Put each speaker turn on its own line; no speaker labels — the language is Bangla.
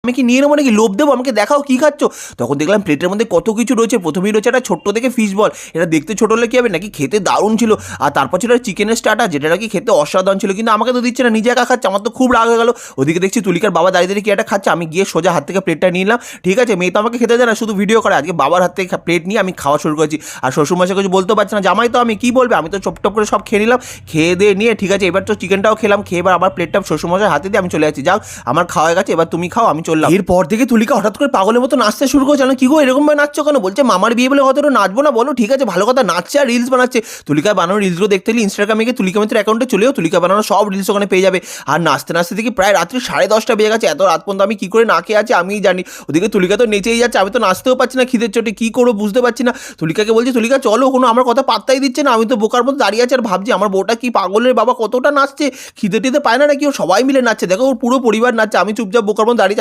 আমি কি নিয়ে নেবো নাকি, লোভ দেবো, আমাকে দেখাও কী খাচ্ছ। তখন দেখলাম প্লেটের মধ্যে কত কিছু রয়েছে। প্রথমেই রয়েছে একটা ছোট্ট দেখে ফিশ বল, এটা দেখতে ছোটো হলে কী হবে নাকি খেতে দারুণ ছিল। আর তারপর ছিল চিকেনের স্টার্টার, যেটা নাকি খেতে অসাধারণ ছিল, কিন্তু আমাকে তো দিচ্ছে না, নিজে একা খাচ্ছে। আমার তো খুব রাগ হয়ে গেল। ওদিকে দেখছি তুলিকার বাবা দাঁড়িয়ে দাঁড়িয়ে কি একটা খাচ্ছে, আমি গিয়ে সোজা হাত থেকে প্লেটটা নিয়ে নিলাম। ঠিক আছে, মেয়ে তো আমাকে খেতে দেয় না, শুধু ভিডিও করে। আজকে বাবার হাত থেকে প্লেট নিয়ে আমি খাওয়া শুরু করেছি। আর শ্বশুরমশাই কিছু বলতে পারছে না, জামাই তো আমি কী বলবে, আমি তো চপ করে সব খেয়ে নিলাম। খেয়ে দিয়ে নিয়ে ঠিক আছে, এবার তো চিকেনটাও খেলাম, খেয়ে এবার আবার প্লেটটা শ্বশুরমশাই হাতে দিয়ে আমি চলে যাচ্ছি, যাও আমার খাওয়া হয়ে গেছে, এবার তুমি খাও, আমি চললাম। এরপর থেকে তুলিকা হঠাৎ করে পাগলের মতো নাচতে শুরু করেছে। কি গো এরকমভাবে নাচছো কেন? বলছে মামার বিয়ে বলে হয়তো নাচবো না, বলো ঠিক আছে ভালো কথা, নাচছে আর রিলস বানাচ্ছে। তুলিকা বানানো রিলসগুলো দেখতে গেলে ইনস্টাগ্রামে গিয়ে তুলিকা মিত্রের অ্যাকাউন্টে চলেও তুলিকা বানানো সব রিলস ওখানে পেয়ে যাবে। আর নাচতে নাচতে দেখি প্রায় রাত্রি 10:30 বেজে গেছে। এত রাত পর্যন্ত আমি কী করে না খেয়ে আছি আমিই জানি। ওদিকে তুলিকা তো নেচেই যাচ্ছে, আমি তো নাচতেও পারছি না খিদের চোটে, কী করবো বুঝতে পারছি না। তুলিকাকে বলছি তুলিকা চলো, কোনো আমার কথা পাত্তাই দিচ্ছে না। আমি তো বোকার মতো দাঁড়িয়ে আছি আর ভাবছি আমার বউটা কি পাগলের বাবা কতটা নাচছে, খিদে টিদে পায় না নাকি, ও সবাই মিলে নাচছে, দেখো ওর পুরো পরিবার নাচছে, আমি চুপচাপ বোকার মতো দাঁড়িয়ে